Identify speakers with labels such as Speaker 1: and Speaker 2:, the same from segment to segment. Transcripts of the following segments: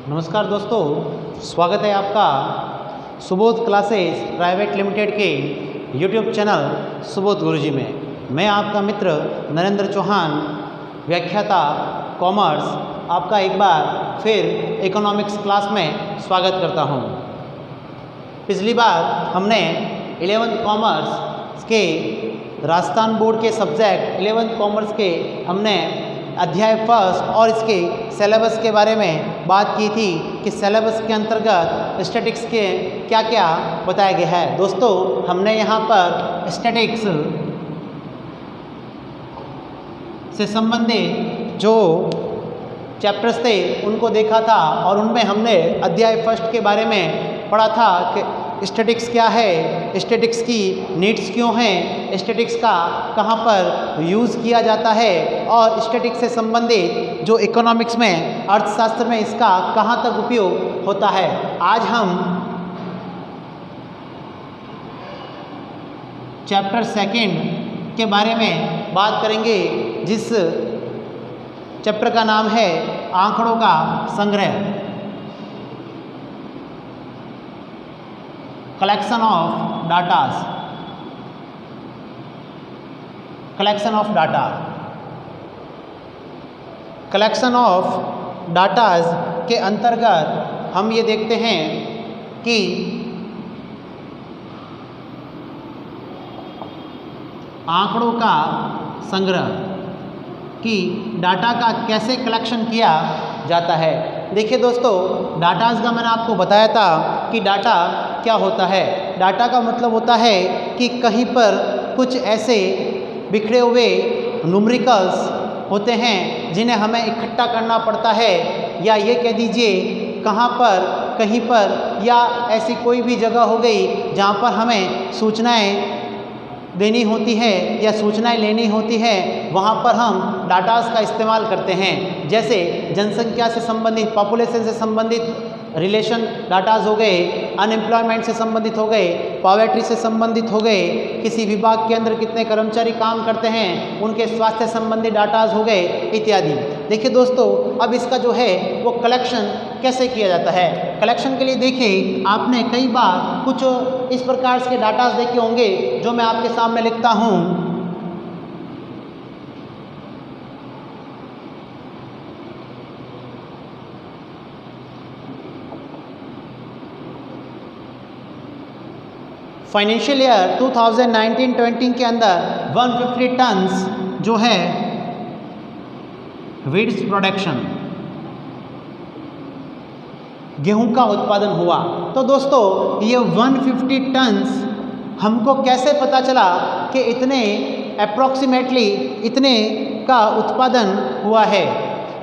Speaker 1: नमस्कार दोस्तों, स्वागत है आपका सुबोध क्लासेस प्राइवेट लिमिटेड के यूट्यूब चैनल सुबोध गुरुजी में। मैं आपका मित्र नरेंद्र चौहान, व्याख्याता कॉमर्स, आपका एक बार फिर इकोनॉमिक्स क्लास में स्वागत करता हूं। पिछली बार हमने 11th कॉमर्स के राजस्थान बोर्ड के सब्जेक्ट 11th कॉमर्स के हमने अध्याय फर्स्ट और इसके सिलेबस के बारे में बात की थी कि सिलेबस के अंतर्गत स्टैटिक्स के क्या क्या बताया गया है। दोस्तों, हमने यहाँ पर स्टैटिक्स से संबंधित जो चैप्टर्स थे उनको देखा था और उनमें हमने अध्याय फर्स्ट के बारे में पढ़ा था कि स्टैटिक्स क्या है, स्टैटिक्स की नीड्स क्यों हैं, स्टैटिक्स का कहाँ पर यूज़ किया जाता है और स्टैटिक्स से संबंधित जो इकोनॉमिक्स में, अर्थशास्त्र में इसका कहाँ तक उपयोग होता है। आज हम चैप्टर सेकंड के बारे में बात करेंगे, जिस चैप्टर का नाम है आंकड़ों का संग्रह, collection of datas, collection of data. Collection of datas के अंतर्गत हम ये देखते हैं कि आंकड़ों का संग्रह, कि डाटा का कैसे कलेक्शन किया जाता है। देखिए दोस्तों, डाटाज का मैंने आपको बताया था कि डाटा क्या होता है। डाटा का मतलब होता है कि कहीं पर कुछ ऐसे बिखरे हुए न्यूमेरिकल्स होते हैं जिन्हें हमें इकट्ठा करना पड़ता है, या ये कह दीजिए कहाँ पर, कहीं पर, या ऐसी कोई भी जगह हो गई जहाँ पर हमें सूचनाएं देनी होती है या सूचनाएं लेनी होती है, वहाँ पर हम डाटास का इस्तेमाल करते हैं। जैसे जनसंख्या से संबंधित, पॉपुलेशन से संबंधित रिलेशन डाटाज हो गए, अनएम्प्लॉयमेंट से संबंधित हो गए, पॉवर्टी से संबंधित हो गए, किसी विभाग के अंदर कितने कर्मचारी काम करते हैं उनके स्वास्थ्य संबंधी डाटाज हो गए, इत्यादि। देखिए दोस्तों, अब इसका जो है वो कलेक्शन कैसे किया जाता है। कलेक्शन के लिए देखिए, आपने कई बार कुछ इस प्रकार के डाटाज देखे होंगे जो मैं आपके सामने लिखता हूँ। फाइनेंशियल ईयर 2019-20 के अंदर 150 टन्स जो है वीट्स प्रोडक्शन, गेहूं का उत्पादन हुआ। तो दोस्तों, ये 150 टन्स हमको कैसे पता चला कि इतने अप्रॉक्सीमेटली इतने का उत्पादन हुआ है।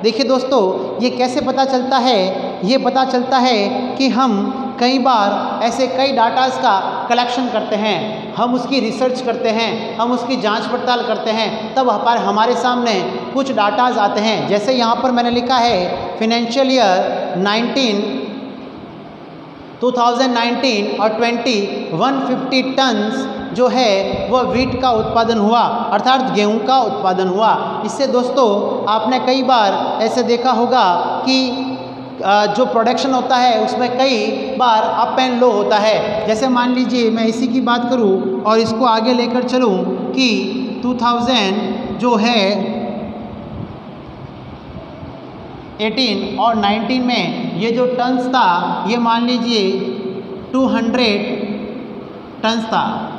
Speaker 1: देखिए दोस्तों, ये कैसे पता चलता है। ये पता चलता है कि हम कई बार ऐसे कई डाटास का कलेक्शन करते हैं, हम उसकी रिसर्च करते हैं, हम उसकी जांच पड़ताल करते हैं, तब हमारे सामने कुछ डाटास आते हैं। जैसे यहाँ पर मैंने लिखा है फाइनेंशियल ईयर 2019 और 20 150 टन्स जो है वह वीट का उत्पादन हुआ, अर्थात गेहूं का उत्पादन हुआ। इससे दोस्तों, आपने कई बार ऐसे देखा होगा कि जो प्रोडक्शन होता है उसमें कई बार अप एंड लो होता है। जैसे मान लीजिए मैं इसी की बात करूं और इसको आगे लेकर चलूं कि 2000 जो है 18 और 19 में ये जो टन्स था, ये मान लीजिए 200 टन्स था।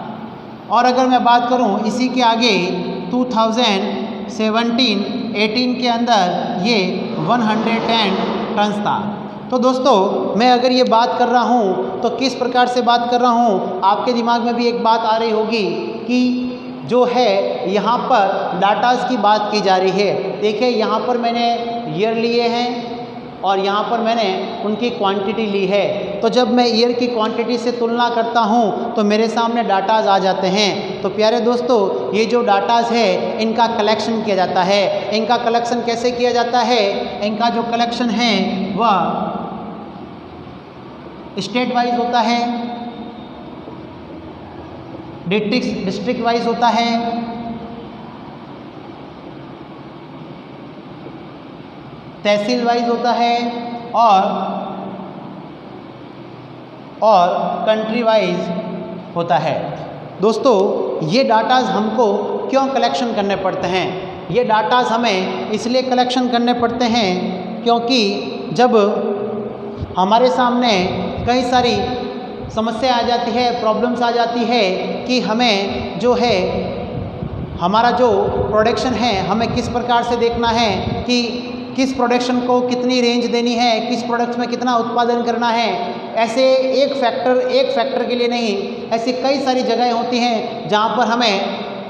Speaker 1: और अगर मैं बात करूं इसी के आगे 2017-18 के अंदर ये 110 टन्स था। तो दोस्तों, मैं अगर ये बात कर रहा हूँ तो किस प्रकार से बात कर रहा हूँ, आपके दिमाग में भी एक बात आ रही होगी कि जो है यहाँ पर डाटास की बात की जा रही है। देखिए, यहाँ पर मैंने ईयर लिए हैं और यहाँ पर मैंने उनकी क्वांटिटी ली है। तो जब मैं ईयर की क्वांटिटी से तुलना करता हूँ तो मेरे सामने डाटाज आ जाते हैं। तो प्यारे दोस्तों, ये जो डाटाज है इनका कलेक्शन किया जाता है। इनका कलेक्शन कैसे किया जाता है? इनका जो कलेक्शन है वह स्टेट वाइज होता है, डिस्ट्रिक्ट वाइज होता है, तहसील वाइज होता है और कंट्री वाइज होता है। दोस्तों ये डाटाज हमको क्यों कलेक्शन करने पड़ते हैं? ये डाटाज हमें इसलिए कलेक्शन करने पड़ते हैं क्योंकि जब हमारे सामने कई सारी समस्या आ जाती है, प्रॉब्लम्स आ जाती है कि हमें जो है हमारा जो प्रोडक्शन है हमें किस प्रकार से देखना है कि किस प्रोडक्शन को कितनी रेंज देनी है, किस प्रोडक्ट्स में कितना उत्पादन करना है। ऐसे एक फैक्टर के लिए नहीं, ऐसी कई सारी जगहें होती हैं जहाँ पर हमें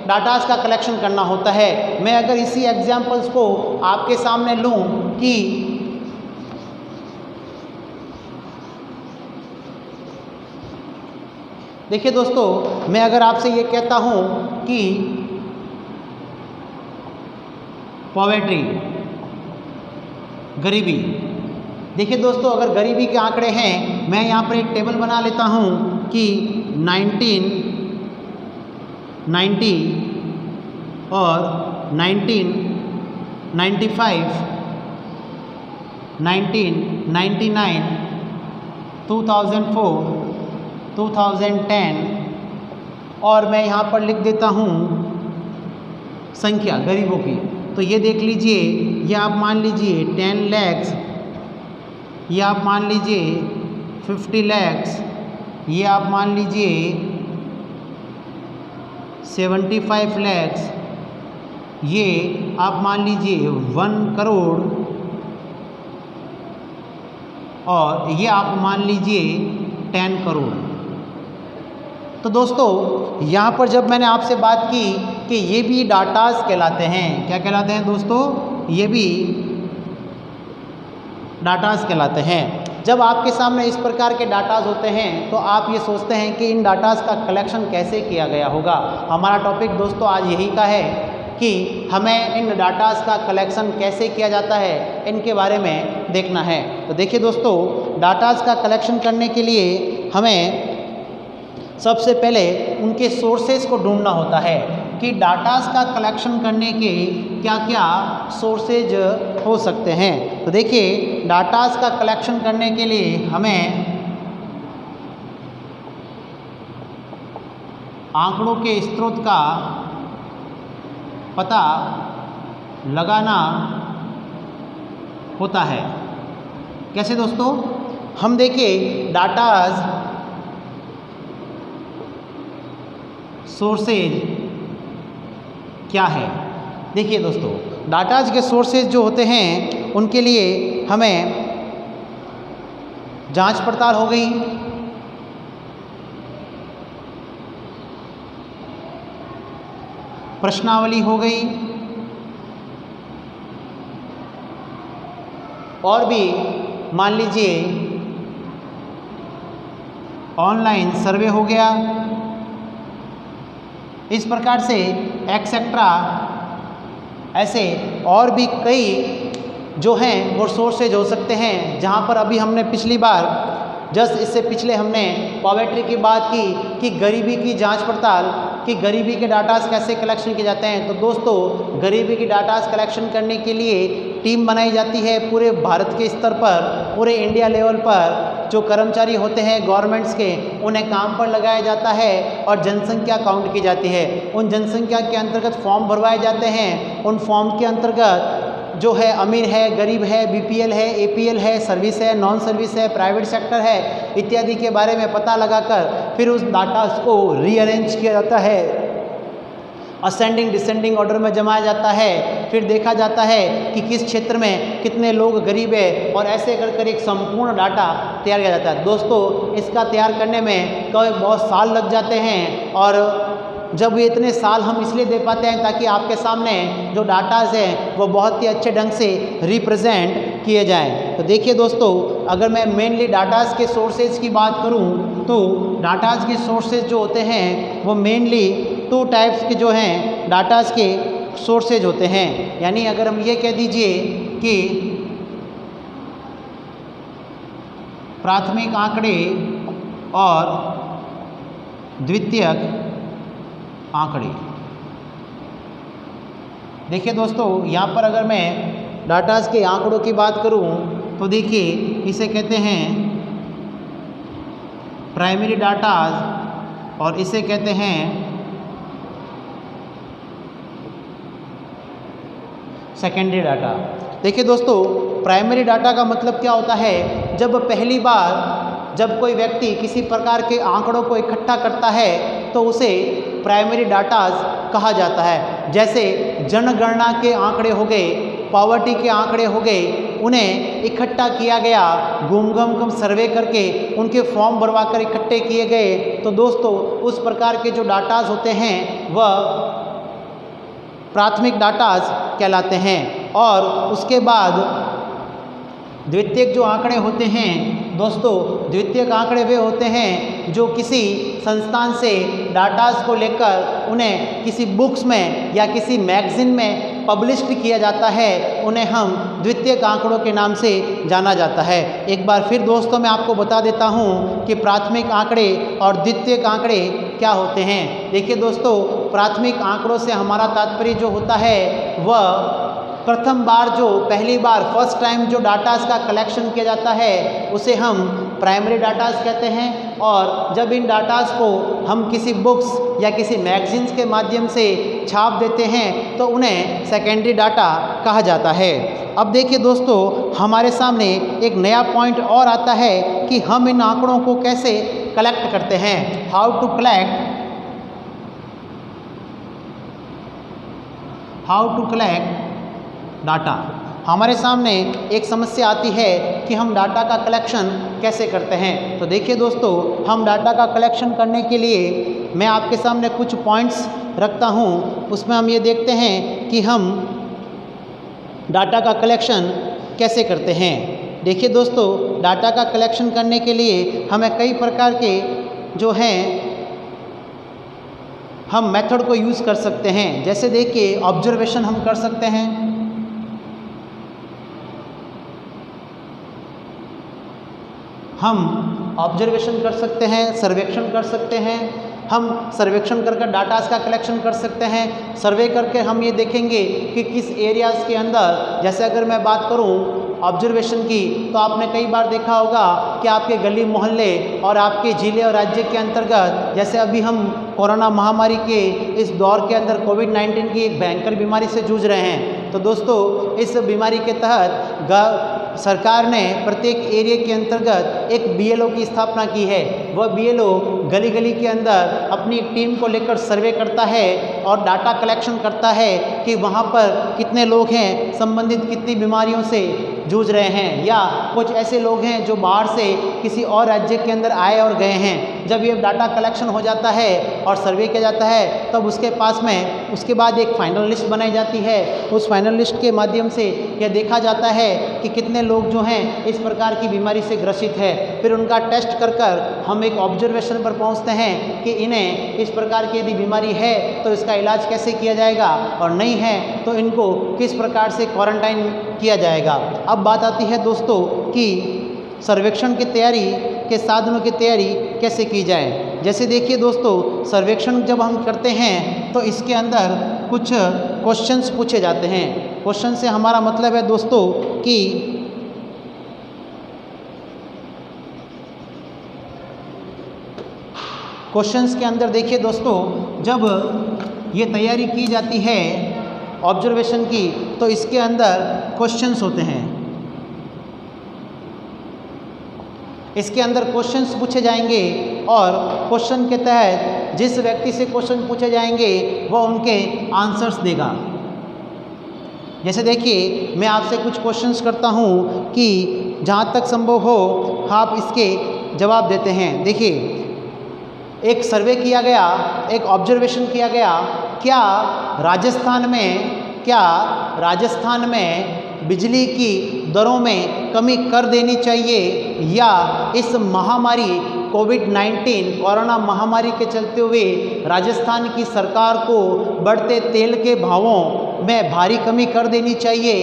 Speaker 1: डाटास का कलेक्शन करना होता है। मैं अगर इसी एग्जांपल्स को आपके सामने लूँ कि देखिए दोस्तों, मैं अगर आपसे ये कहता हूँ कि पॉवर्टी, गरीबी, देखिए दोस्तों अगर गरीबी के आंकड़े हैं, मैं यहाँ पर एक टेबल बना लेता हूँ कि 1990 और 1995, 1999, 2004, 2010 और मैं यहाँ पर लिख देता हूँ संख्या गरीबों की। तो ये देख लीजिए, ये आप मान लीजिए 10 lakhs, ये आप मान लीजिए 50 lakhs, ये आप मान लीजिए 75 lakhs, ये आप मान लीजिए 1 करोड़ और ये आप मान लीजिए 10 करोड़। तो दोस्तों यहाँ पर जब मैंने आपसे बात की कि ये भी डाटास कहलाते हैं, क्या कहलाते हैं दोस्तों? ये भी डाटास कहलाते हैं। जब आपके सामने इस प्रकार के डाटास होते हैं तो आप ये सोचते हैं कि इन डाटास का कलेक्शन कैसे किया गया होगा। हमारा टॉपिक दोस्तों आज यही का है कि हमें इन डाटास का कलेक्शन कैसे किया जाता है, इनके बारे में देखना है। तो देखिए दोस्तों, डाटास का कलेक्शन करने के लिए हमें सबसे पहले उनके सोर्सेज को ढूंढना होता है कि डाटास का कलेक्शन करने के क्या क्या सोर्सेज हो सकते हैं। तो देखिए, डाटास का कलेक्शन करने के लिए हमें आंकड़ों के स्रोत का पता लगाना होता है। कैसे दोस्तों? हम देखिए डाटास सोर्सेज क्या है। देखिए दोस्तों, डाटाज के सोर्सेज जो होते हैं उनके लिए हमें जांच पड़ताल हो गई, प्रश्नावली हो गई और भी मान लीजिए ऑनलाइन सर्वे हो गया। इस प्रकार से एक्सेट्रा ऐसे और भी कई जो हैं वो सोर्सेज हो सकते हैं। जहाँ पर अभी हमने पिछली बार जस्ट इससे पिछले हमने पॉवर्टी की बात की कि गरीबी की जांच पड़ताल, कि गरीबी के डाटास कैसे कलेक्शन किए जाते हैं। तो दोस्तों गरीबी की डाटास कलेक्शन करने के लिए टीम बनाई जाती है पूरे भारत के स्तर पर, पूरे इंडिया लेवल पर। जो कर्मचारी होते हैं गवर्नमेंट्स के, उन्हें काम पर लगाया जाता है और जनसंख्या काउंट की जाती है। उन जनसंख्या के अंतर्गत फॉर्म भरवाए जाते हैं। उन फॉर्म के अंतर्गत जो है अमीर है, गरीब है, बीपीएल है, एपीएल है, सर्विस है, नॉन सर्विस है, प्राइवेट सेक्टर है इत्यादि के बारे में पता लगाकर फिर उस डाटा को रीअरेंज किया जाता है, असेंडिंग डिसेंडिंग ऑर्डर में जमाया जाता है। फिर देखा जाता है कि किस क्षेत्र में कितने लोग गरीब है और ऐसे कर एक संपूर्ण डाटा तैयार किया जाता है। दोस्तों इसका तैयार करने में कई बहुत साल लग जाते हैं और जब ये इतने साल हम इसलिए दे पाते हैं ताकि आपके सामने जो डाटाज हैं वो बहुत ही अच्छे ढंग से रिप्रेजेंट किए जाएं। तो देखिए दोस्तों, अगर मैं मेनली डाटाज के सोर्सेज की बात करूं तो डाटाज के सोर्सेज जो होते हैं वो मेनली 2 टाइप्स के जो हैं डाटाज के सोर्सेज होते हैं। यानी अगर हम ये कह दीजिए कि प्राथमिक आंकड़े और द्वितीयक आंकड़े। देखिए दोस्तों, यहाँ पर अगर मैं डाटास के आंकड़ों की बात करूँ तो देखिए इसे कहते हैं प्राइमरी डाटाज और इसे कहते हैं सेकेंडरी डाटा। देखिए दोस्तों, प्राइमरी डाटा का मतलब क्या होता है, जब पहली बार जब कोई व्यक्ति किसी प्रकार के आंकड़ों को इकट्ठा करता है तो उसे प्राइमरी डाटाज कहा जाता है। जैसे जनगणना के आंकड़े हो गए, पॉवर्टी के आंकड़े हो गए, उन्हें इकट्ठा किया गया, घूम सर्वे करके उनके फॉर्म भरवा कर इकट्ठे किए गए। तो दोस्तों उस प्रकार के जो डाटाज होते हैं वह प्राथमिक डाटाज कहलाते हैं। और उसके बाद द्वितीयक जो आंकड़े होते हैं दोस्तों, द्वितीयक आंकड़े वे होते हैं जो किसी संस्थान से डाटाज को लेकर उन्हें किसी बुक्स में या किसी मैगजीन में पब्लिश्ड किया जाता है, उन्हें हम द्वितीयक आंकड़ों के नाम से जाना जाता है। एक बार फिर दोस्तों मैं आपको बता देता हूँ कि प्राथमिक आंकड़े और द्वितीयक आंकड़े क्या होते हैं। देखिए दोस्तों, प्राथमिक आंकड़ों से हमारा तात्पर्य जो होता है वह प्रथम बार जो पहली बार फर्स्ट टाइम जो डाटाज का कलेक्शन किया जाता है उसे हम प्राइमरी डाटाज कहते हैं। और जब इन डाटाज को हम किसी बुक्स या किसी मैगजीन्स के माध्यम से छाप देते हैं तो उन्हें सेकेंडरी डाटा कहा जाता है। अब देखिए दोस्तों, हमारे सामने एक नया पॉइंट और आता है कि हम इन आंकड़ों को कैसे कलेक्ट करते हैं, हाउ टू कलेक्ट डाटा। हमारे सामने एक समस्या आती है कि हम डाटा का कलेक्शन कैसे करते हैं। तो देखिए दोस्तों, हम डाटा का कलेक्शन करने के लिए मैं आपके सामने कुछ पॉइंट्स रखता हूं, उसमें हम ये देखते हैं कि हम डाटा का कलेक्शन कैसे करते हैं। देखिए दोस्तों, डाटा का कलेक्शन करने के लिए हमें कई प्रकार के जो हैं हम मेथड को यूज़ कर सकते हैं। जैसे देखिए, ऑब्जर्वेशन हम कर सकते हैं, हम ऑब्जर्वेशन कर सकते हैं, सर्वेक्षण कर सकते हैं। हम सर्वेक्षण करके डाटास का कलेक्शन कर सकते हैं। सर्वे करके हम ये देखेंगे कि किस एरियाज़ के अंदर, जैसे अगर मैं बात करूं ऑब्जर्वेशन की, तो आपने कई बार देखा होगा कि आपके गली मोहल्ले और आपके जिले और राज्य के अंतर्गत, जैसे अभी हम कोरोना महामारी के इस दौर के अंदर कोविड-19 की एक भयंकर बीमारी से जूझ रहे हैं। तो दोस्तों, इस बीमारी के तहत सरकार ने प्रत्येक एरिया के अंतर्गत एक BLO की स्थापना की है। वह BLO गली गली के अंदर अपनी टीम को लेकर सर्वे करता है और डाटा कलेक्शन करता है कि वहाँ पर कितने लोग हैं, संबंधित कितनी बीमारियों से जूझ रहे हैं, या कुछ ऐसे लोग हैं जो बाहर से किसी और राज्य के अंदर आए और गए हैं। जब ये डाटा कलेक्शन हो जाता है और सर्वे किया जाता है, तब उसके पास में उसके बाद एक फाइनल लिस्ट बनाई जाती है। उस फाइनल लिस्ट के माध्यम से यह देखा जाता है कि कितने लोग जो हैं इस प्रकार की बीमारी से ग्रसित है। फिर उनका टेस्ट कर कर हम एक ऑब्जर्वेशन पर पहुंचते हैं कि इन्हें इस प्रकार की यदि बीमारी है तो इसका इलाज कैसे किया जाएगा, और नहीं है तो इनको किस प्रकार से क्वारंटाइन किया जाएगा। अब बात आती है दोस्तों कि सर्वेक्षण की तैयारी के साधनों की तैयारी कैसे की जाए। जैसे देखिए दोस्तों, सर्वेक्षण जब हम करते हैं तो इसके अंदर कुछ क्वेश्चंस पूछे जाते हैं। क्वेश्चन से हमारा मतलब है दोस्तों कि क्वेश्चंस के अंदर देखिए दोस्तों, जब ये तैयारी की जाती है ऑब्जर्वेशन की, तो इसके अंदर क्वेश्चंस होते हैं। इसके अंदर क्वेश्चंस पूछे जाएंगे और क्वेश्चन के तहत जिस व्यक्ति से क्वेश्चन पूछे जाएंगे वह उनके आंसर्स देगा। जैसे देखिए, मैं आपसे कुछ क्वेश्चंस करता हूँ कि जहाँ तक संभव हो आप इसके जवाब देते हैं। देखिए, एक सर्वे किया गया, एक ऑब्जर्वेशन किया गया, क्या राजस्थान में बिजली की दरों में कमी कर देनी चाहिए, या इस महामारी कोविड-19 कोरोना महामारी के चलते हुए राजस्थान की सरकार को बढ़ते तेल के भावों में भारी कमी कर देनी चाहिए,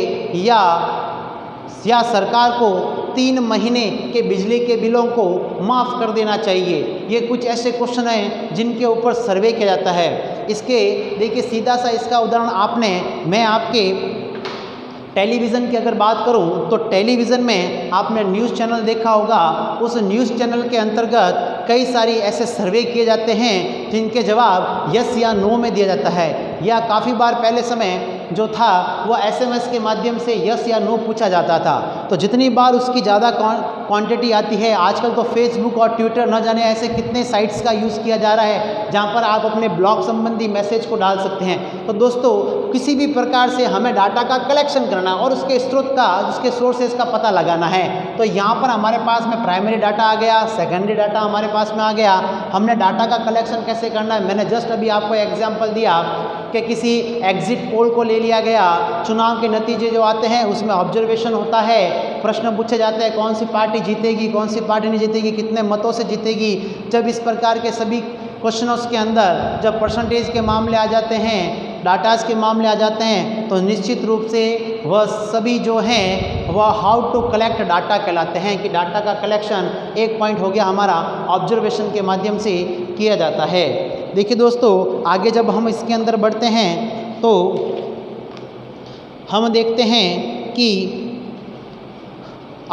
Speaker 1: या सरकार को 3 महीने के बिजली के बिलों को माफ़ कर देना चाहिए। ये कुछ ऐसे क्वेश्चन हैं जिनके ऊपर सर्वे किया जाता है। इसके देखिए सीधा सा इसका उदाहरण मैं आपके टेलीविज़न की अगर बात करूं तो टेलीविज़न में आपने न्यूज़ चैनल देखा होगा। उस न्यूज़ चैनल के अंतर्गत कई सारी ऐसे सर्वे किए जाते हैं जिनके जवाब यस या नो में दिया जाता है, या काफ़ी बार पहले समय जो था वो एसएमएस के माध्यम से यस या नो पूछा जाता था। तो जितनी बार उसकी ज़्यादा क्वांटिटी आती है, आजकल तो फेसबुक और ट्विटर न जाने ऐसे कितने साइट्स का यूज़ किया जा रहा है जहाँ पर आप अपने ब्लॉग संबंधी मैसेज को डाल सकते हैं। तो दोस्तों किसी भी प्रकार से हमें डाटा का कलेक्शन करना और उसके स्रोत का, उसके सोर्सेज का पता लगाना है। तो यहाँ पर हमारे पास में प्राइमरी डाटा आ गया, सेकेंडरी डाटा हमारे पास में आ गया। हमने डाटा का कलेक्शन कैसे करना है, मैंने जस्ट अभी आपको एग्जाम्पल दिया कि किसी एग्जिट पोल को ले लिया गया, चुनाव के नतीजे जो आते हैं उसमें ऑब्जर्वेशन होता है, प्रश्न पूछे जाते हैं कौन सी पार्टी जीतेगी, कौन सी पार्टी नहीं जीतेगी, कितने मतों से जीतेगी। जब इस प्रकार के सभी क्वेश्चनों के अंदर जब परसेंटेज के मामले आ जाते हैं, डाटाज के मामले आ जाते हैं, तो निश्चित रूप से वह सभी जो हैं वह हाउ टू कलेक्ट डाटा कहलाते हैं कि डाटा का कलेक्शन एक पॉइंट हो गया हमारा ऑब्जर्वेशन के माध्यम से किया जाता है। देखिए दोस्तों आगे जब हम इसके अंदर बढ़ते हैं तो हम देखते हैं कि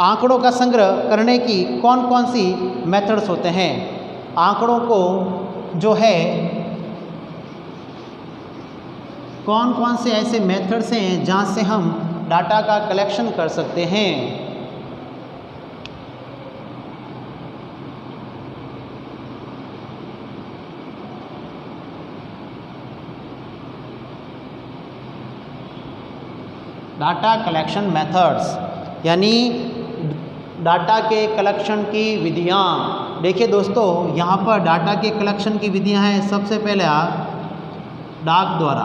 Speaker 1: आंकड़ों का संग्रह करने की कौन कौन सी मेथड्स होते हैं। आंकड़ों को जो है कौन कौन से ऐसे मेथड्स हैं जहाँ से हम डाटा का कलेक्शन कर सकते हैं। डाटा कलेक्शन मेथड्स यानी डाटा के कलेक्शन की विधियाँ। देखिए दोस्तों यहाँ पर डाटा के कलेक्शन की विधियाँ हैं। सबसे पहले डाक द्वारा,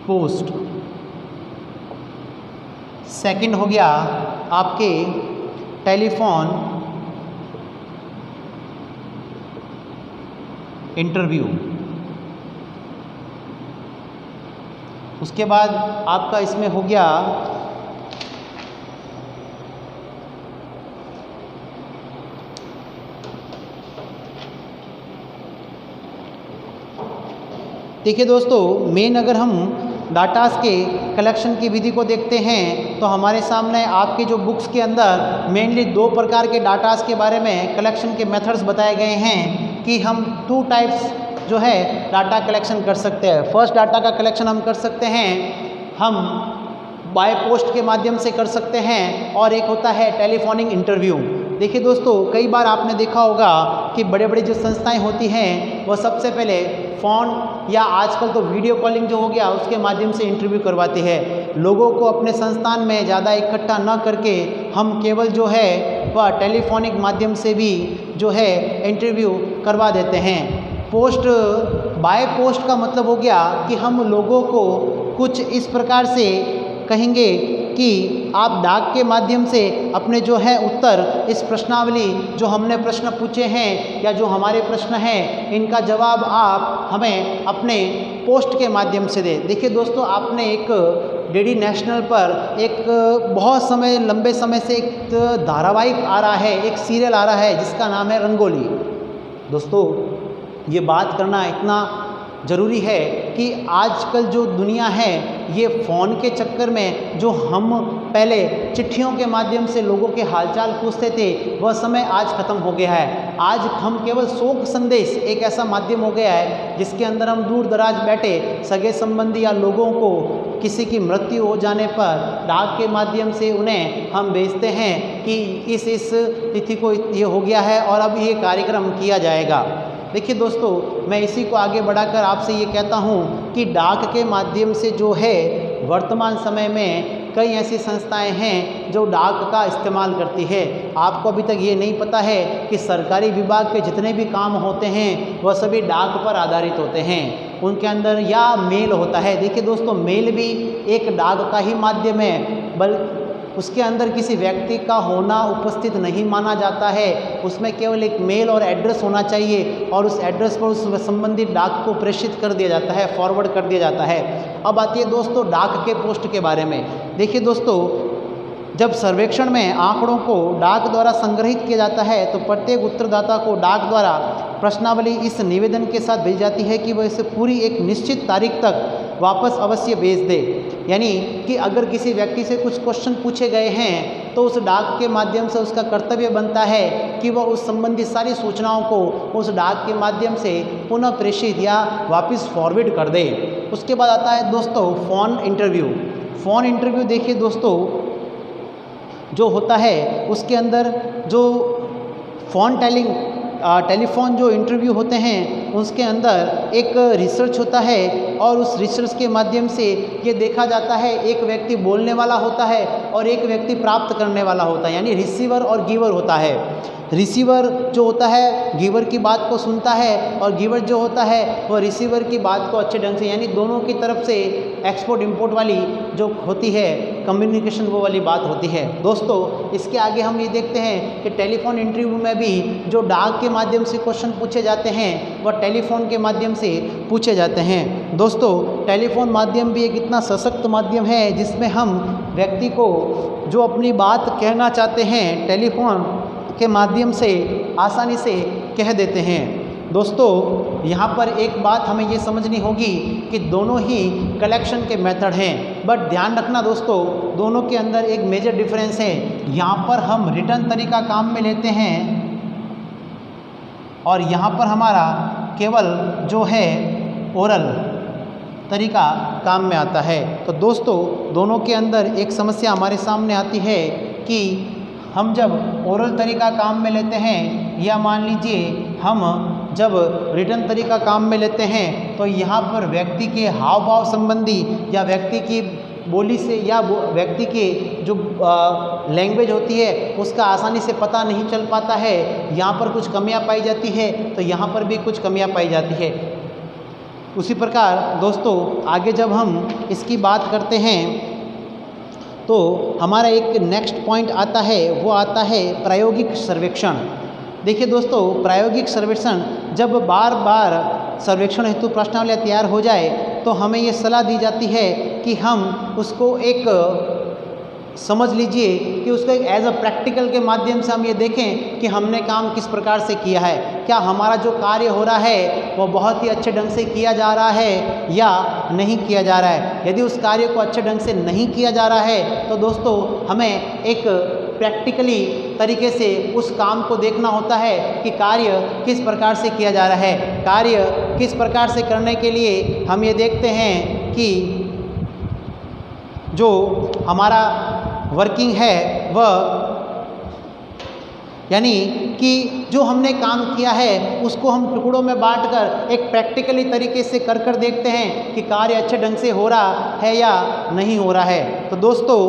Speaker 1: पोस्ट, सेकंड हो गया आपके टेलीफोन इंटरव्यू, उसके बाद आपका इसमें हो गया देखिए दोस्तों मेन अगर हम डाटास के कलेक्शन की विधि को देखते हैं तो हमारे सामने आपके जो बुक्स के अंदर मेनली दो प्रकार के डाटास के बारे में कलेक्शन के मेथड्स बताए गए हैं कि हम 2 टाइप्स जो है डाटा कलेक्शन कर सकते हैं। फर्स्ट डाटा का कलेक्शन हम कर सकते हैं हम बाय पोस्ट के माध्यम से कर सकते हैं, और एक होता है टेलीफोनिक इंटरव्यू। देखिए दोस्तों कई बार आपने देखा होगा कि बड़े बड़े जो संस्थाएं होती हैं वह सबसे पहले फ़ोन या आजकल तो वीडियो कॉलिंग जो हो गया उसके माध्यम से इंटरव्यू करवाती है। लोगों को अपने संस्थान में ज़्यादा इकट्ठा न करके हम केवल जो है वह टेलीफोनिक माध्यम से भी जो है इंटरव्यू करवा देते हैं। पोस्ट बाय पोस्ट का मतलब हो गया कि हम लोगों को कुछ इस प्रकार से कहेंगे कि आप डाक के माध्यम से अपने जो है उत्तर, इस प्रश्नावली जो हमने प्रश्न पूछे हैं या जो हमारे प्रश्न हैं इनका जवाब आप हमें अपने पोस्ट के माध्यम से दें। देखिए दोस्तों आपने एक डीडी नेशनल पर एक बहुत समय लंबे समय से एक धारावाहिक आ रहा है, एक सीरियल आ रहा है जिसका नाम है रंगोली। दोस्तों ये बात करना इतना ज़रूरी है कि आजकल जो दुनिया है ये फ़ोन के चक्कर में जो हम पहले चिट्ठियों के माध्यम से लोगों के हालचाल पूछते थे वह समय आज ख़त्म हो गया है। आज हम केवल शोक संदेश एक ऐसा माध्यम हो गया है जिसके अंदर हम दूर दराज बैठे सगे संबंधी या लोगों को किसी की मृत्यु हो जाने पर डाक के माध्यम से उन्हें हम भेजते हैं कि इस तिथि को ये हो गया है और अब ये कार्यक्रम किया जाएगा। देखिए दोस्तों मैं इसी को आगे बढ़ाकर आपसे ये कहता हूँ कि डाक के माध्यम से जो है वर्तमान समय में कई ऐसी संस्थाएं हैं जो डाक का इस्तेमाल करती है। आपको अभी तक ये नहीं पता है कि सरकारी विभाग के जितने भी काम होते हैं वह सभी डाक पर आधारित होते हैं। उनके अंदर या मेल होता है। देखिए दोस्तों मेल भी एक डाक का ही माध्यम है, बल्कि उसके अंदर किसी व्यक्ति का होना उपस्थित नहीं माना जाता है। उसमें केवल एक मेल और एड्रेस होना चाहिए और उस एड्रेस पर उस संबंधित डाक को प्रेषित कर दिया जाता है, फॉरवर्ड कर दिया जाता है। अब आती है दोस्तों डाक के पोस्ट के बारे में। देखिए दोस्तों जब सर्वेक्षण में आंकड़ों को डाक द्वारा संग्रहित किया जाता है तो प्रत्येक उत्तरदाता को डाक द्वारा प्रश्नावली इस निवेदन के साथ भेजी जाती है कि वह इसे पूरी एक निश्चित तारीख तक वापस अवश्य भेज दे। यानी कि अगर किसी व्यक्ति से कुछ क्वेश्चन पूछे गए हैं तो उस डाक के माध्यम से उसका कर्तव्य बनता है कि वह उस संबंधी सारी सूचनाओं को उस डाक के माध्यम से पुनः प्रेषित या वापस फॉरवर्ड कर दे। उसके बाद आता है दोस्तों फ़ोन इंटरव्यू। फ़ोन इंटरव्यू देखिए दोस्तों, जो होता है उसके अंदर जो टेलीफोन जो इंटरव्यू होते हैं उसके अंदर एक रिसर्च होता है और उस रिसर्च के माध्यम से ये देखा जाता है एक व्यक्ति बोलने वाला होता है और एक व्यक्ति प्राप्त करने वाला होता है, यानी रिसीवर और गिवर होता है। रिसीवर जो होता है गिवर की बात को सुनता है और गिवर जो होता है वह रिसीवर की बात को अच्छे ढंग से, यानी दोनों की तरफ से एक्सपोर्ट इंपोर्ट वाली जो होती है कम्युनिकेशन वो वाली बात होती है। दोस्तों इसके आगे हम ये देखते हैं कि टेलीफोन इंटरव्यू में भी जो डाक के माध्यम से क्वेश्चन पूछे जाते हैं वह टेलीफोन के माध्यम से पूछे जाते हैं। दोस्तों टेलीफोन माध्यम भी एक इतना सशक्त माध्यम है जिसमें हम व्यक्ति को जो अपनी बात कहना चाहते हैं टेलीफोन के माध्यम से आसानी से कह देते हैं। दोस्तों यहाँ पर एक बात हमें ये समझनी होगी कि दोनों ही कलेक्शन के मेथड हैं, बट ध्यान रखना दोस्तों दोनों के अंदर एक मेजर डिफरेंस है। यहाँ पर हम रिटर्न तरीका काम में लेते हैं और यहाँ पर हमारा केवल जो है ओरल तरीका काम में आता है। तो दोस्तों दोनों के अंदर एक समस्या हमारे सामने आती है कि हम जब ओरल तरीका काम में लेते हैं या मान लीजिए हम जब रिटर्न तरीका काम में लेते हैं तो यहाँ पर व्यक्ति के हाव भाव संबंधी या व्यक्ति की बोली से या व्यक्ति के जो लैंग्वेज होती है उसका आसानी से पता नहीं चल पाता है। यहाँ पर कुछ कमियाँ पाई जाती है तो यहाँ पर भी कुछ कमियाँ पाई जाती है। उसी प्रकार दोस्तों आगे जब हम इसकी बात करते हैं तो हमारा एक नेक्स्ट पॉइंट आता है, वो आता है प्रायोगिक सर्वेक्षण। देखिए दोस्तों प्रायोगिक सर्वेक्षण जब बार बार सर्वेक्षण हेतु प्रश्नावली तैयार हो जाए तो हमें ये सलाह दी जाती है कि हम उसको एक समझ लीजिए कि उसको एक एज अ प्रैक्टिकल के माध्यम से हम ये देखें कि हमने काम किस प्रकार से किया है, क्या हमारा जो कार्य हो रहा है वो बहुत ही अच्छे ढंग से किया जा रहा है या नहीं किया जा रहा है। यदि उस कार्य को अच्छे ढंग से नहीं किया जा रहा है तो दोस्तों हमें एक प्रैक्टिकली तरीके से उस काम को देखना होता है कि कार्य किस प्रकार से किया जा रहा है। कार्य किस प्रकार से करने के लिए हम ये देखते हैं कि जो हमारा वर्किंग है वह यानी कि जो हमने काम किया है उसको हम टुकड़ों में बांटकर एक प्रैक्टिकली तरीके से कर देखते हैं कि कार्य अच्छे ढंग से हो रहा है या नहीं हो रहा है। तो दोस्तों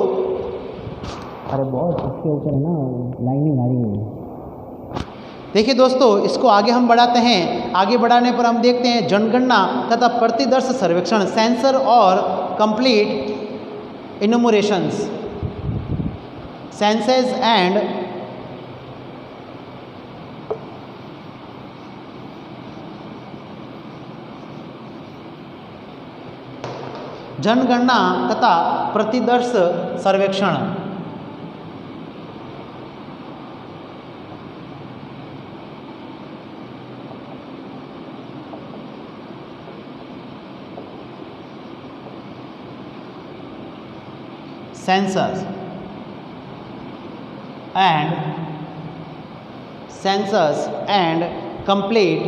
Speaker 1: अरे बहुत इसके ऊपर है ना लाइनिंग आ रही है। देखिए दोस्तों इसको आगे हम बढ़ाते हैं। आगे बढ़ाने पर हम देखते हैं जनगणना तथा प्रतिदर्श सर्वेक्षण, सेंसर और कंप्लीट enumerations, census and जनगणना तथा प्रतिदर्श सर्वेक्षण। census and complete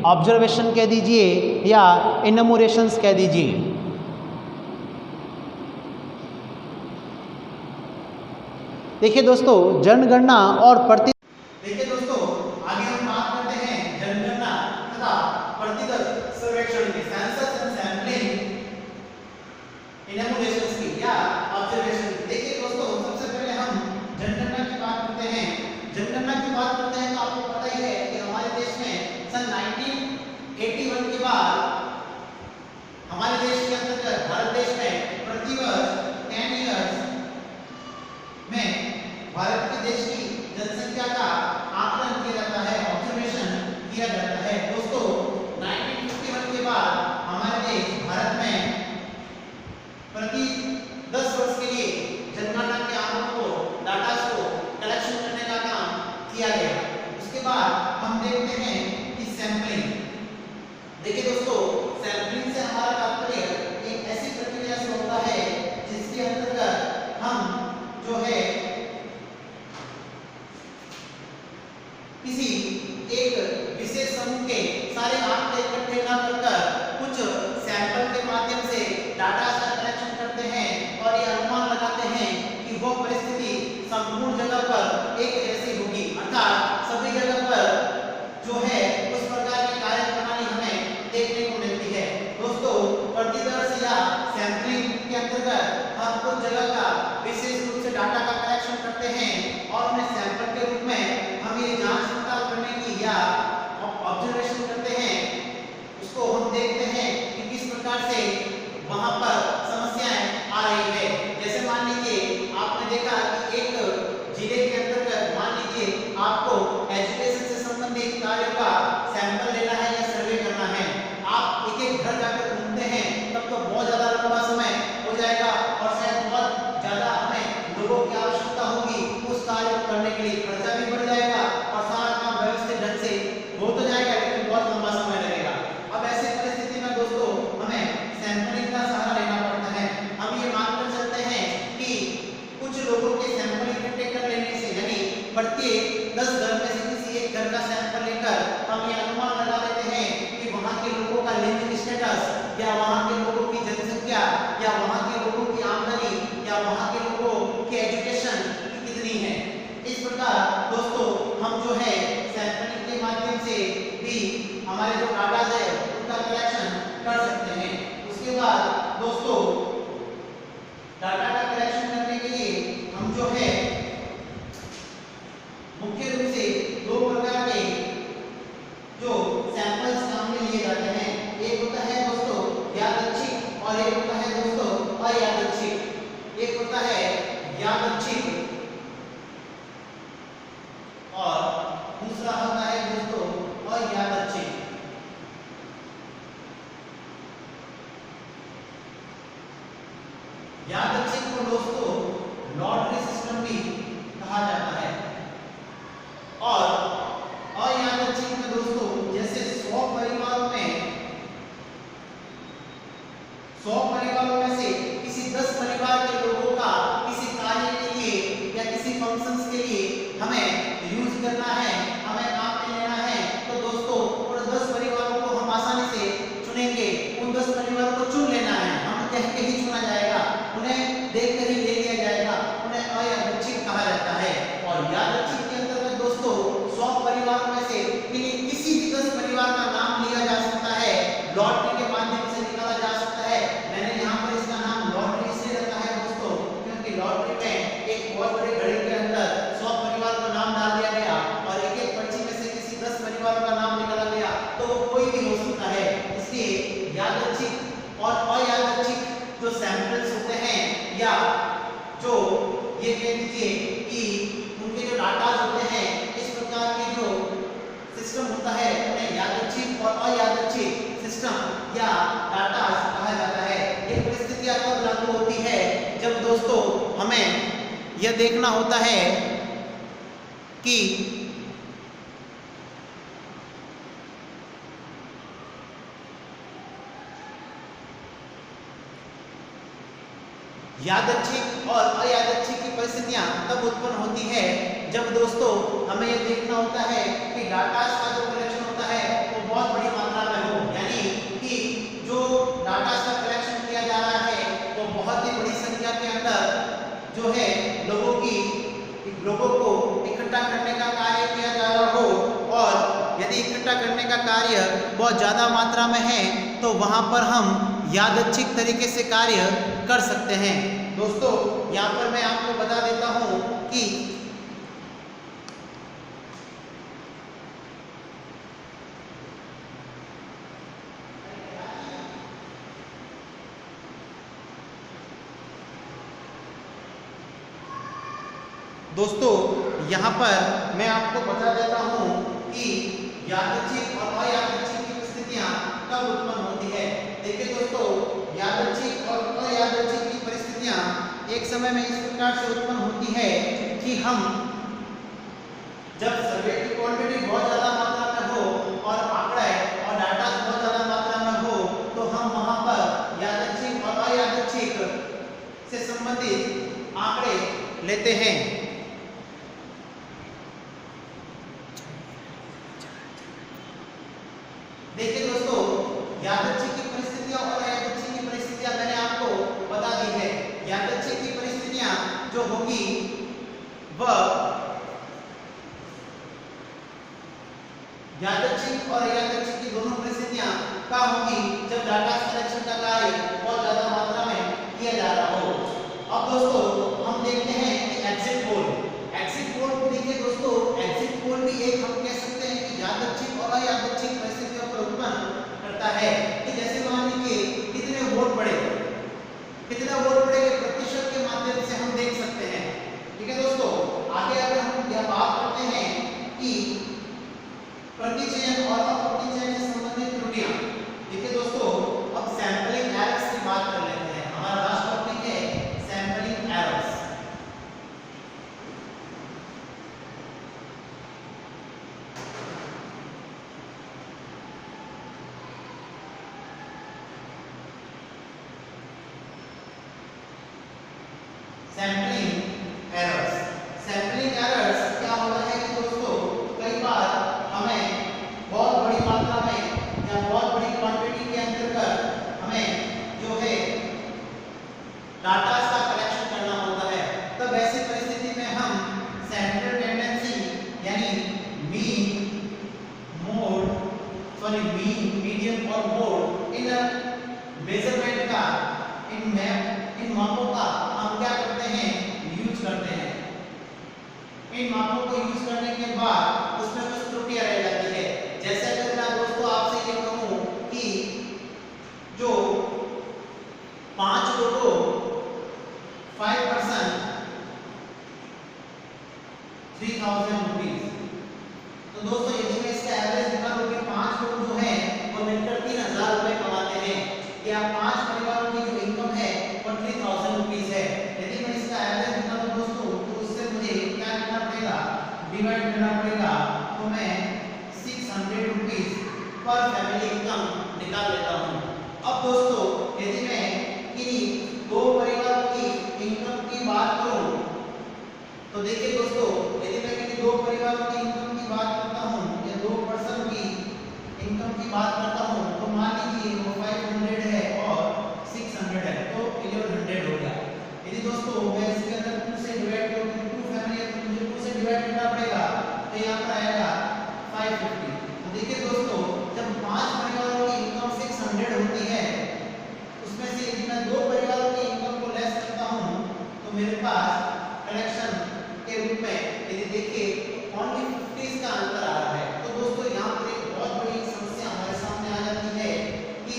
Speaker 1: ऑब्जर्वेशन कह दीजिए या इनमोरेशंस कह दीजिए। देखिए दोस्तों जनगणना और प्रति देखिए दोस्तों आगे हम बात करते हैं जनगणना तथा प्रतिदर्श सर्वेक्षण की, सेंसस एंड सैंपलिंग इनमोरेशंस की या ऑब्जर्वेशन की। देखिए दोस्तों सबसे पहले हम जनगणना की बात करते हैं। जनगणना की बात करते हैं तो आपको पता ही है कि हमारे देश में सन 1981 के बाद हमारे देश के अंतर्गत भारत देश में प्रतिवर्ष 10 इयर्स में भारत के देश की जनसंख्या का आकलन किया जाता है, ऑब्जर्वेशन किया जाता है। दोस्तों 1951 के बाद हमारे देश भारत में प्रति 10 वर्ष के लिए जनगणना के आंकड़ों को, डाटा को कलेक्शन करने का काम किया गया। उसके बाद हम देखते हैं वो परिस्थिति संपूर्ण जगह पर एक जैसी होगी, अर्थात सभी जगह पर जो है उस प्रकार की कार्य प्रणाली हमें देखने को मिलती है। दोस्तों, प्रतिदर्श या सैंपलिंग के अंतर्गत हम कुछ जगह का विशेष रूप से डाटा का कलेक्शन करते हैं और उन्हें सैंपल के रूप में हम ये जांच पड़ताल करने की या ऑब्जर्वेशन करते हैं, उसको हम देखते हैं कि किस प्रकार से वहां पर समस्याएं आ रही है। जैसे मान लीजिए आपने देखा कि एक जिले के अंतर्गत मान लीजिए आपको एजुकेशन से संबंधित कार्यों का सैंपल लेना है या सर्वे करना है। आप एक एक घर जाकर घूमते हैं तब तो बहुत ज्यादा लंबा समय हो जाएगा और शायद बहुत ज्यादा हमें लोगों की आवश्यकता होगी उस कार्य को करने के लिए, खर्चा भी बढ़ जाएगा और सारा काम व्यवस्थित ढंग से हो तो जाएगा लेकिन बहुत लंबा समय लगेगा। अब ऐसी परिस्थिति में दोस्तों हमें सैंपलिंग का सहारा लेना पड़ता है। हम ये मानकर चलते हैं कि कुछ लोगों के सैंपल इकट्ठे कर लेने से, यानी प्रत्येक 10 घर में से किसी एक घर का सैंपल लेकर हम ये अनुमान लगा लेते हैं कि वहाँ के लोगों का लिविंग स्टेटस या वहाँ के लोगों की जनसंख्या या वहाँ के लोगों की आमदनी या वहाँ के लोगों की एजुकेशन कितनी है। इस प्रकार दोस्तों हम जो है सैंपलिंग के माध्यम से भी हमारे जो डाटा है उनका कलेक्शन कर सकते हैं। उसके बाद दोस्तों डाटा का कलेक्शन करने के लिए हम जो है मुख्य रूप से दो प्रकार के जो सैंपल्स काम में लिए जाते हैं। एक होता है दोस्तों यादृच्छिक और एक होता है दोस्तों अयादृच्छिक। एक होता है यादृच्छिक और दूसरा होता है दोस्तों अयादृच्छिक। यादृच्छिक को दोस्तों लॉटरी सिस्टम भी कहा जाता है और अयादृच्छिक में दोस्तों जैसे 100 परिवारों में से किसी 10 परिवार के लोगों का किसी कार्य के लिए या किसी फंक्शंस के लिए हमें यूज करना है, हमें काम में लेना है, तो दोस्तों उन 10 परिवारों को हम आसानी से चुनेंगे। उन 10 परिवारों को चुन लेना है, हम कह के ही चुना जाएगा, उन्हें देखकर ही ले लिया जाएगा, उन्हें अयादृच्छिक कहा जाता है। और यादृच्छिक के अंतर्गत दोस्तों 100 परिवारों में से किसी भी 10 परिवार का नाम लिया जा सकता है, लॉटरी के माध्यम से निकाला जा सकता है। मैंने यहाँ पर इसका नाम लॉटरी इसलिए रखा है दोस्तों क्योंकि लॉटरी में एक बहुत बड़ी घड़ी के अंदर 100 परिवार का नाम डाल दिया गया और एक एक पर्ची में से किसी 10 परिवारों का नाम निकाला गया तो वो कोई भी हो सकता है। इसलिए यादृच्छिक और अयादृच्छिक जो सैंपल्स होते हैं या जो ये कह लीजिए कि उनके जो डाटा होते हैं, इस प्रकार के जो सिस्टम होता है उन्हें यादृच्छिक और अयादृच्छिक सिस्टम या डाटा कहा जाता है। ये परिस्थितियां कब लागू होती है जब दोस्तों हमें यह देखना होता है कि यादृच्छिक और अयादृच्छिक की परिस्थितियां तब उत्पन्न होती है जब दोस्तों हमें यह देखना होता है कि डाटा का जो कलेक्शन होता है वो बहुत बड़ी मात्रा में हो, यानी कि जो डाटा का कलेक्शन किया जा रहा है वो बहुत ही बड़ी संख्या के अंदर जो है लोगों को इकट्ठा करने का कार्य किया जा रहा हो और यदि इकट्ठा करने का कार्य बहुत ज़्यादा मात्रा में है तो वहाँ पर हम यादृच्छिक तरीके से कार्य कर सकते हैं। दोस्तों यहाँ पर मैं आपको बता देता हूँ कि दोस्तों यहाँ पर मैं आपको बता देता हूँ कि यादृच्छिक और अयादृच्छिक की परिस्थितियाँ कब उत्पन्न होती है। देखिए दोस्तों, यादृच्छिक और अयादृच्छिक की परिस्थितियाँ एक समय में इस प्रकार से उत्पन्न होती है कि हम जब सर्वे की क्वांटिटी बहुत ज़्यादा मात्रा में हो और आंकड़ा और डाटा बहुत ज़्यादा मात्रा में हो तो हम वहाँ पर यादृच्छिक और अयादृच्छिक से संबंधित आंकड़े लेते हैं। देखिए दोस्तों, यादृच्छिक की परिस्थितियां और अयादृच्छिक की परिस्थितियां मैंने आपको बता दी है। यादृच्छिक की परिस्थितियां जो जो होगी वह यादृच्छिक और अयादृच्छिक की दोनों परिस्थितियां क्या होंगी जब डाटा कलेक्शन का कार्य बहुत ज्यादा मात्रा में किया जा रहा हो। अब दोस्तों हम देखते हैं कि एग्जिट पोल को देखिए दोस्तों, एग्जिट पोल भी एक हम कह सकते हैं कि यादृच्छिक और अयादृच्छिक परिस्थितियों को उत्पन्न करता है कि जैसे मान लीजिए कितने वोट पड़े के प्रतिशत के माध्यम से हम देख सकते हैं। ठीक है दोस्तों, आगे अगर हम यह बात करते हैं कि प्रतिचयन और अप्रतिचयन से संबंधित त्रुटियां, देखिए दोस्तों अब सैंपलिंग एरर्स की बात कर लेते हैं। हमारा लास्ट टॉपिक है सैंपलिंग एरर्स। सैंपलिंग एरर्स क्या होता है कि दोस्तों कई बार हमें बहुत बड़ी मात्रा में या बहुत बड़ी क्वांटिटी के अंतर्गत हमें जो है डाटा का कलेक्शन करना होता है। तब ऐसी परिस्थिति में हम सेंट्रल टेंडेंसी यानी मीन, मीडियम और मोड इन मेजरमेंट का इन मापों का हम क्या करते हैं, यूज करते हैं। इन मापों को यूज करने के बाद उसमें कुछ त्रुटियां रह जाती है। जैसे अगर मैं दोस्तों आपसे ये कहूं कि जो 5 लोगों 5% 3000 रुपीज, तो दोस्तों यदि मैं इसका एवरेज निकालूं कि 5 लोग जो हैं वो मिलकर 3000 रुपए कमाते हैं या 5 परिवारों की जो इनकम है वो 3000 रुपीज है। यदि मैं इसका एवरेज निकालूं दोस्तों तो उससे मुझे क्या करना पड़ेगा, डिवाइड करना पड़ेगा। तो मैं 600 रुपीज पर फैमिली इनकम निकाल लेता हूं। अब दोस्तों यदि मैं किन्हीं 2 परिवारों की इनकम की बात करूं तो देखिए दोस्तों यदि मैं किन्हीं 2 परिवारों की इनकम की बात करता हूं या 2 पर्सन की इनकम की बात करता हूं तो मान लीजिए वो 500 है और 600 है तो 1100 हो गया। यदि दोस्तों मैं इसके अंदर 2 से डिवाइड करूं, 2 फैमिली है तो मुझे 2 से डिवाइड करना पड़ेगा तो यहां पर आएगा 550। तो देखिए दोस्तों जब 5 परिवारों की इनकम 600 होती है उसमें से यदि मैं 2 परिवारों की इनकम को लेस करता हूं तो मेरे पास कलेक्शन के रूप में यदि देखिए ओनली 50 का अंतर आ रहा है। तो दोस्तों यहाँ पर एक बहुत बड़ी समस्या हमारे सामने आ जाती है कि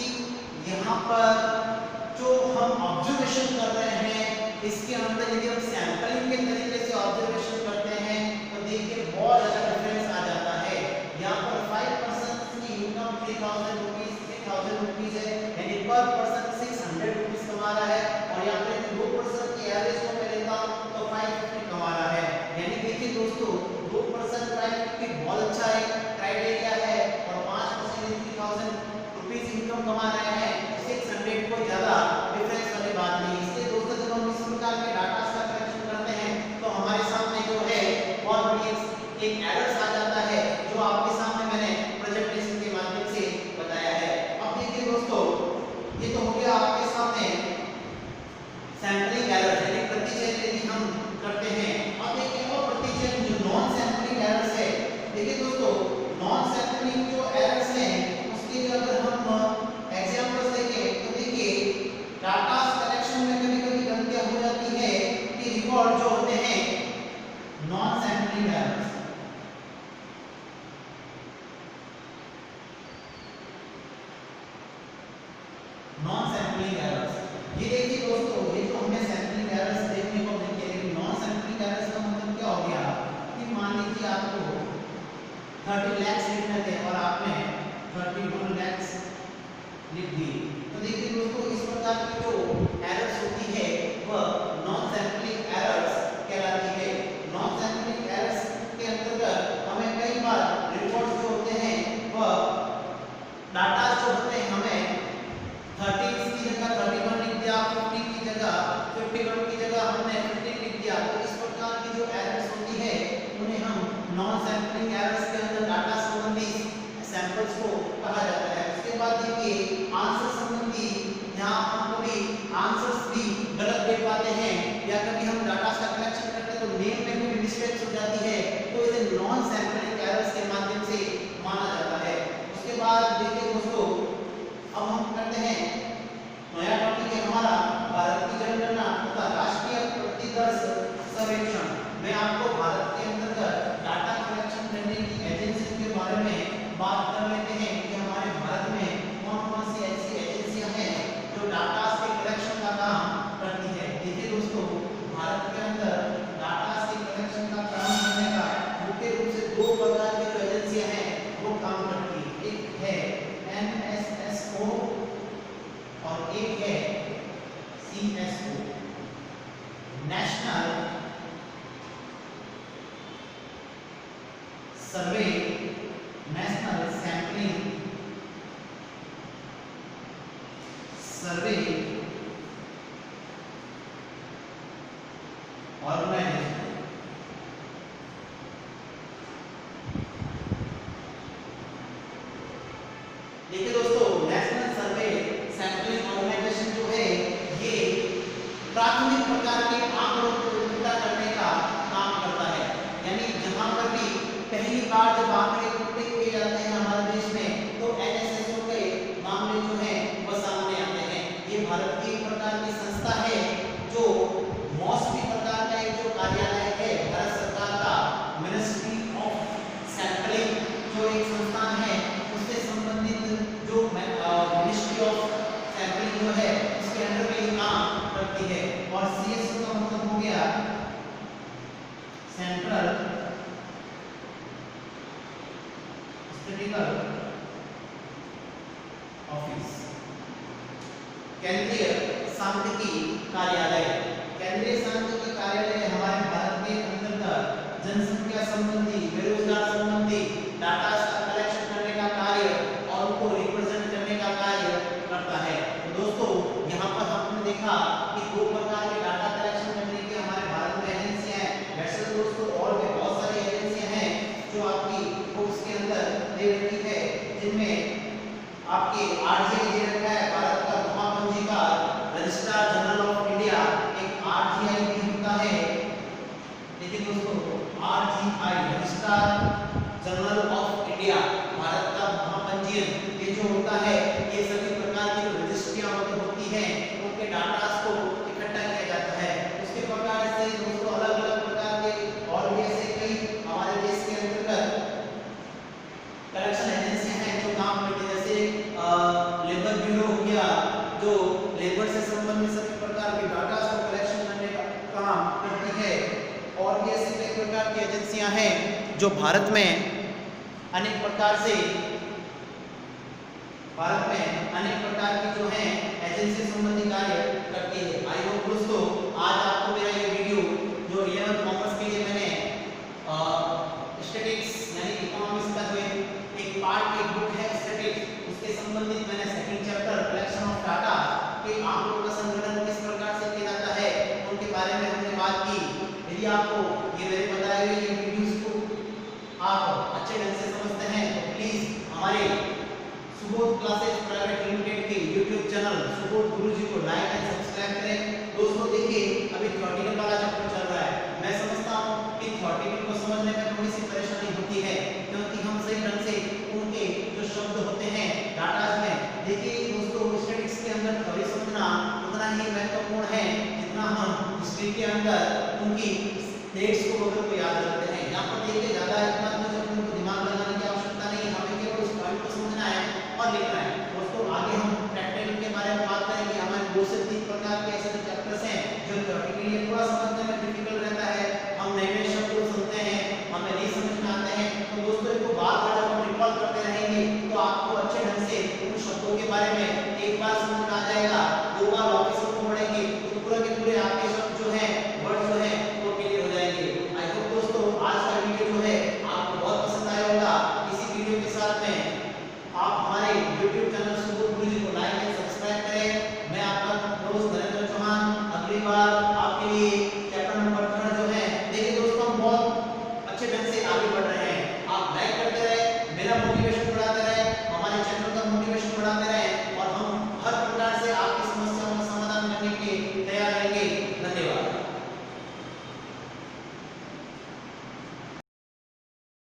Speaker 1: यहाँ पर जो हम ऑब्जर्वेशन कर रहे हैं इसके अंदर यदि हम सैंपलिंग के तरीके से ऑब्जर्वेशन करते हैं तो देखिए बहुत ज्यादा डिफरेंस आ जाता है। यहाँ पर 5% की इनकम 3000 रुपीज है यानी पर पर्सन 600 रुपीज कमा रहा है और यहाँ पर 2% की एवरेज को मैं लेता हूँ तो 550 कमा रहा है। यानी देखिए दोस्तों 2% 550 बहुत अच्छा है क्राइटेरिया है और 5% 3000 रुपीज इनकम कमा रहे हैं 600 कोई ज्यादा डिफरेंस वाली बात नहीं। इसलिए दोस्तों जब हम इस प्रकार के डाटा का कलेक्शन करते हैं तो हमारे सामने जो है बहुत बड़ी एक एरर्स आ जाता है जो आपके सामने मैंने प्रेजेंटेशन के माध्यम से बताया है। अब देखिए दोस्तों ये तो हो गया आपके सामने सैंपलिंग एरर्स यानी प्रतिचयन यदि हम करते हैं। अब देखिए अप्रतिचयन जो नॉन सैंपलिंग एरर्स है, देखिए दोस्तों नॉन सैंपलिंग जो एरर्स हैं उसके जो अगर हम एग्जांपल्स देखें तो देखिए डाटा कलेक्शन में कभी-कभी गलतियां हो जाती है कि रिकॉर्ड जो होते हैं non sampling errors, non sampling errors ये देखिए दोस्तों ये तो हमें सैंपलिंग एरर्स देखने को मिलती है लेकिन नॉन सैंपलिंग एरर्स का मतलब क्या हो गया कि मान लीजिए आपको 30 लाख लिखने थे और आपने 31 लाख लिख दिए। तो देखिए दोस्तों इस प्रकार की जो एरर्स होती है वह नॉन सैंपलिंग एरर्स कहलाती है। नॉन सैंपलिंग एरर्स के अंतर्गत हमें कई बार रिपोर्ट्स जो होते हैं वह डाटा जो होते हैं हमें 30 की जगह 31 लिख दिया, 50 की जगह 51 की जगह हमने 50 लिख दिया। तो इस प्रकार की जो एरर्स होती है उन्हें हम नॉन सैंपलिंग एरर्स के अंदर डाटा संबंधी सैंपल्स को कहा जाता है। उसके बाद देखिए आंसर संबंधी, यहाँ हम कभी आंसर्स भी गलत दे पाते हैं या कभी हम डाटा का कलेक्शन करते हैं तो नेम में भी मिस्टेक्स हो जाती है, तो इसे नॉन सैंपलिंग एरर्स के माध्यम से माना जाता है। उसके बाद देखिए दोस्तों, अब हम करते हैं नया टॉपिक है हमारा भारत की जनगणना तथा राष्ट्रीय प्रतिदर्श सर्वेक्षण। मैं आपको भारत के अंतर्गत डाटा कलेक्शन करने की एजेंसी के बारे में बात कर लेते हैं कि हमारे भारत में कौन-कौन सी ऐसी एजेंसियां हैं जो डाटा के कलेक्शन का काम करती है। देखिए दोस्तों, भारत के अंदर डाटा के कलेक्शन का काम करने का मुख्य रूप से दो प्रकार की जो एजेंसियां हैं वो काम करती है। एक है NSSO और एक है CSO, नेशनल सर्वे नेशनल सैंपलिंग सर्वे ऑर्गेनाइजेशन। देखिए दोस्तों, नेशनल सर्वे सैंपलिंग ऑर्गेनाइजेशन जो है ये प्राथमिक प्रकार के आंकड़ों को इकट्ठा करने का काम करता है। यानी जहां पर भी पहली बार जब आंकड़े इकट्ठे किए जाते हैं हमारे देश में तो NSSO के मामले जो हैं वो सामने आते हैं। ये भारत की एक प्रकार की संस्था है जो मौसमी प्रकार का एक जो कार्यालय है भारत सरकार का, मिनिस्ट्री ऑफ सैंपलिंग जो एक संस्थान है उससे संबंधित जो मिनिस्ट्री ऑफ सैंपलिंग जो है उसके अंडर में काम करती है। और CSO का मतलब हो गया सेंट्रल स्टैटिस्टिकल ऑफिस, केंद्रीय सांख्यिकी कार्यालय। केंद्रीय सांख्यिकी कार्यालय हमारे भारत के अंतर्गत जनसंख्या संबंधी, बेरोजगार संबंधी डाटा का कलेक्शन करने का कार्य और उनको रिप्रेजेंट करने का कार्य करता है। तो दोस्तों, यहाँ पर हमने देखा कि दो प्रकार के डाटा कलेक्शन करने की हमारे भारत में एजेंसियां हैं। वैसे तो दोस्तों और भी बहुत सारी एजेंसियां हैं जो आपकी बुक्स के अंदर दे रखी है, जिनमें आपके RGI दे रखा है, भारत का महापंजीकार रजिस्ट्रार जनरल ऑफ इंडिया, एक RGI भी होता है। देखिए दोस्तों, RGI registrar general of India, Bharat का महापंजीयन, ये जो होता है ये सभी प्रकार की जो रजिस्ट्रियां होती हैं उनके डाटा को इकट्ठा किया जाता है। उसके प्रकार से दोस्तों अलग अलग प्रकार के और भी ऐसे कई हमारे देश के अंतर्गत कलेक्शन एजेंसियां हैं जो काम करती है। जैसे लेबर ब्यूरो हो गया जो लेबर से संबंधित सभी प्रकार के डाटा को कलेक्शन करने का काम करती है। और भी ऐसी कई प्रकार की एजेंसियां हैं जो भारत में अनेक प्रकार की जो है एजेंसी संबंधी कार्य करती है। आई होप दोस्तों आज आपको मेरा ये वीडियो जो 11th कॉमर्स के लिए मैंने स्टैटिस्टिक्स यानी इकोनॉमिक्स का जो एक पार्ट एक बुक है स्टैटिस्टिक्स, उसके संबंधित मैंने second chapter collection of data के आंकड़ों का संग्रहण किस प्रकार से किया जाता है उनके बारे में हमने बात की। यदि आपको ये मेरे बताए हुए ये वीडियोस को आप अच्छे ढंग से समझते हैं तो प्लीज हमारे सुबोध क्लासेस प्राइवेट लिमिटेड के YouTube चैनल सुबोध गुरुजी को लाइक एंड सब्सक्राइब करें। दोस्तों देखिए, अभी थ्योरेटिकल वाला चैप्टर चल रहा है। मैं समझता हूँ कि थ्योरेटिकल को समझने में थोड़ी सी परेशानी होती है क्योंकि हम सही ढंग से उनके जो शब्द होते हैं डाटा में, देखिए दोस्तों स्टैटिस्टिक्स के अंदर थ्योरी समझना उतना ही महत्वपूर्ण है जितना हम हिस्ट्री के अंदर उनकी डेट्स को अगर को याद रखते हैं। यहाँ पर देखिए ज़्यादा इतना कुछ अपने को दिमाग लगाने की आवश्यकता नहीं है, हमें केवल उस पॉइंट को समझना है और लिखना है। दोस्तों आगे हम प्रैक्टिकल के बारे में बात करेंगे। हमारे 2 से 3 प्रकार के ऐसे चैप्टर्स हैं जो थ्योरेटिकली थोड़ा समझने में डिफिकल्ट रहता है। हम नए नए शब्द को सुनते हैं, हमें नहीं समझ में आते हैं, तो दोस्तों इनको बार बार जब हम रिकॉल करते रहेंगे तो आपको अच्छे ढंग से उन शब्दों के बारे में एक बार समझ में आ जाएगा। 2 बार वापस उनको पढ़ेंगे तो पूरे के पूरे आपके शब्द जो है वर्ड जो है वो क्लियर हो जाएंगे। आई होप दोस्तों आज का वीडियो जो है आपको बहुत पसंद आया होगा। इसी वीडियो के साथ में आप हमारे YouTube चैनल सुबोध गुरुजी को लाइक एंड सब्सक्राइब करें। मैं आपका दोस्त नरेंद्र चौहान अगली बार आपके लिए